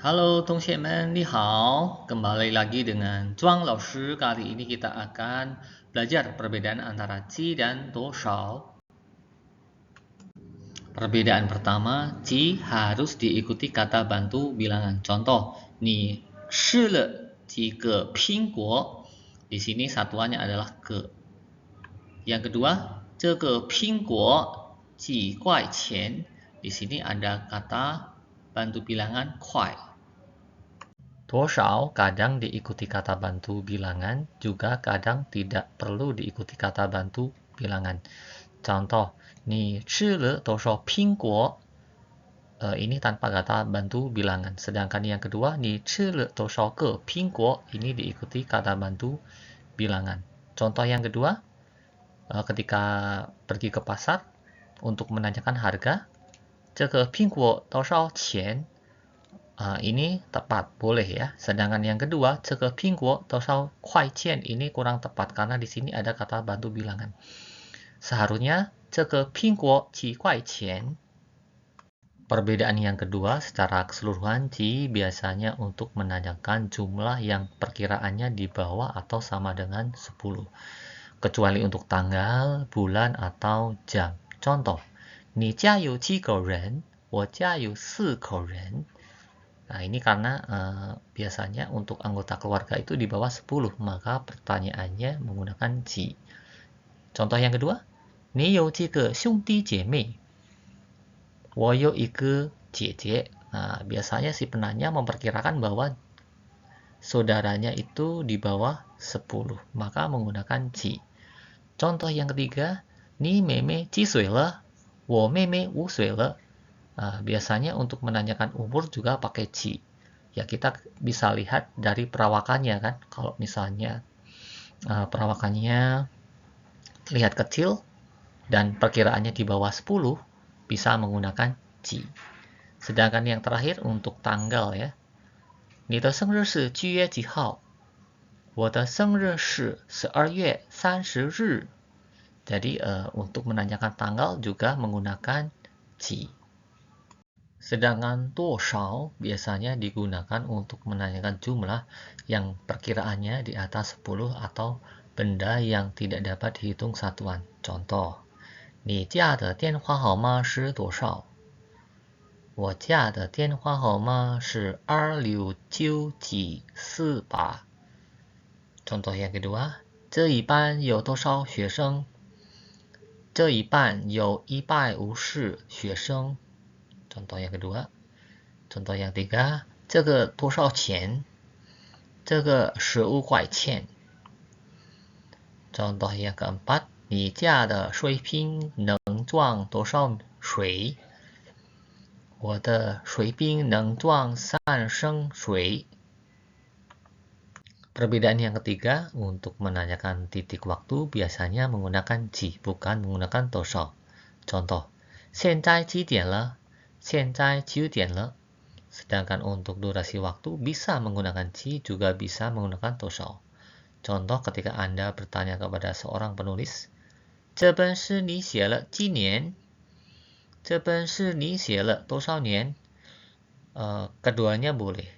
Halo, 同学们，你好. Kembali lagi dengan Zhuang Laoshi. Kali ini kita akan belajar perbedaan antara qi dan doshao. Perbedaan pertama, qi harus diikuti kata bantu bilangan. Contoh, ni shi le ji ge pingguo. Di sini satuannya adalah ke. Yang kedua, zhe ge pingguo ji guai qian. Di sini ada kata bantu bilangan kuai. Doshao kadang diikuti kata bantu bilangan, juga kadang tidak perlu diikuti kata bantu bilangan. Contoh, ni chi le doshao pingguo. Ini tanpa kata bantu bilangan. Sedangkan yang kedua, ni chi le doshao ge pingguo. Ini diikuti kata bantu bilangan. Contoh yang kedua, ketika pergi ke pasar untuk menanyakan harga, 这个苹果多少钱? Ini tepat, boleh ya. Sedangkan yang kedua, 这个苹果多少块钱? Ini kurang tepat karena di sini ada kata bantu bilangan. Seharusnya 这个苹果几块钱? Perbedaan yang kedua, secara keseluruhan qi biasanya untuk menanyakan jumlah yang perkiraannya di bawah atau sama dengan 10. Kecuali untuk tanggal, bulan, atau jam. Contoh, 你家有几口人? 我家有4口人. Nah, ini karena biasanya untuk anggota keluarga itu di bawah 10, maka pertanyaannya menggunakan qi. Contoh yang kedua, 你有几个兄弟姐妹? 我有一个姐姐. Nah, biasanya si penanya memperkirakan bahwa saudaranya itu di bawah 10, maka menggunakan qi. Contoh yang ketiga, 你妹妹几岁了? 我妹妹5岁了. Biasanya untuk menanyakan umur juga pakai qi. Ya, kita bisa lihat dari perawakannya kan. Kalau misalnya perawakannya terlihat kecil dan perkiraannya di bawah 10, bisa menggunakan qi. Sedangkan yang terakhir untuk tanggal ya. 你的生日是几月几号? 我的生日是12月30日. Jadi untuk menanyakan tanggal juga menggunakan qi. Sedangkan doshao biasanya digunakan untuk menanyakan jumlah yang perkiraannya di atas 10 atau benda yang tidak dapat dihitung satuan. Contoh, 你家的电话号码是多少? 我家的电话号码是269几48. Contoh yang kedua, 这一班有多少学生? 这一班有150学生. Contoh yang kedua. Contoh yang tiga, 这个多少钱? 这个15块钱. Contoh yang keempat, 你家的水瓶能装多少水? 我的水瓶能装3升水. Perbedaan yang ketiga, untuk menanyakan titik waktu biasanya menggunakan qi, bukan menggunakan doshao. Contoh, 现在几点了? 现在9点了. Sedangkan untuk durasi waktu bisa menggunakan qi, juga bisa menggunakan doshao. Contoh ketika Anda bertanya kepada seorang penulis, 这本诗你写了几年? 这本诗你写了多少年? Keduanya boleh.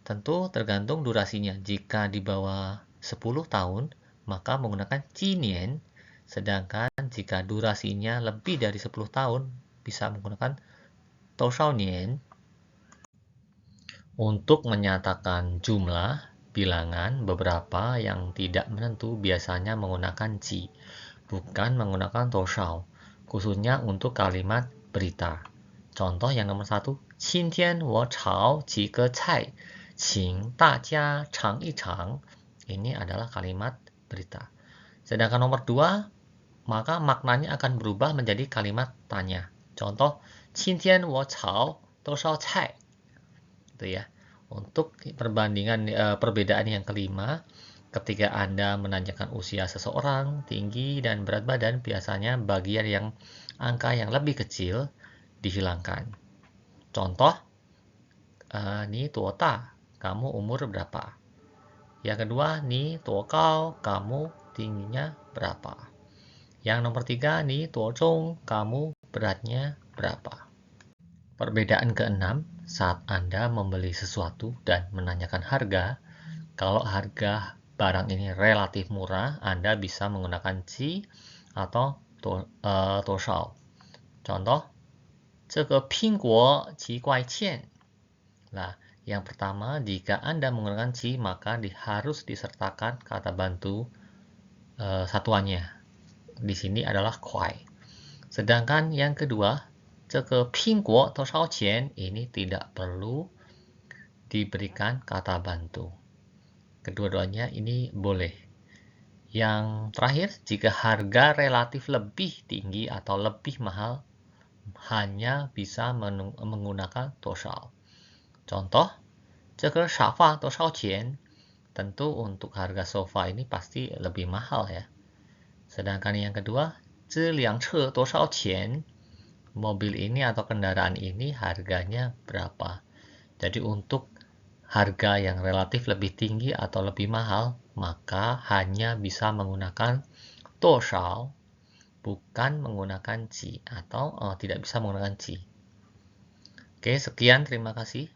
Tentu tergantung durasinya. Jika di bawah 10 tahun, maka menggunakan qinian. Sedangkan jika durasinya lebih dari 10 tahun, bisa menggunakan toshao-nian. Untuk menyatakan jumlah, bilangan, beberapa yang tidak menentu biasanya menggunakan qi, bukan menggunakan doshao, khususnya untuk kalimat berita. Contoh yang nomor 1, 今天我炒几个菜, 请大家尝一尝. Ini adalah kalimat berita. Sedangkan nomor 2, maka maknanya akan berubah menjadi kalimat tanya. Contoh, 今天我炒多少菜? Itu ya. Untuk perbedaan yang kelima, ketika Anda menanyakan usia seseorang, tinggi dan berat badan, biasanya bagian yang angka yang lebih kecil dihilangkan. Contoh, ni tuota, kamu umur berapa? Yang kedua, ni tuokao, kamu tingginya berapa? Yang nomor 3, ni tuozong, kamu beratnya berapa? Perbedaan keenam, saat Anda membeli sesuatu dan menanyakan harga, kalau harga barang ini relatif murah, Anda bisa menggunakan ji atau toshao. Contoh, 这个苹果几块钱. Nah, yang pertama, jika Anda menggunakan ji, maka harus disertakan kata bantu satuannya. Di sini adalah kuai. Sedangkan yang kedua, 这个苹果多少钱 ini tidak perlu diberikan kata bantu. Kedua-duanya ini boleh. Yang terakhir, jika harga relatif lebih tinggi atau lebih mahal, hanya bisa menggunakan toshao. Contoh, 这个沙发多少钱? Tentu untuk harga sofa ini pasti lebih mahal ya. Sedangkan yang kedua, 这辆车多少钱? Mobil ini atau kendaraan ini harganya berapa? Jadi untuk harga yang relatif lebih tinggi atau lebih mahal, maka hanya bisa menggunakan toshao, bukan menggunakan ji, atau tidak bisa menggunakan ji. Oke, sekian, terima kasih.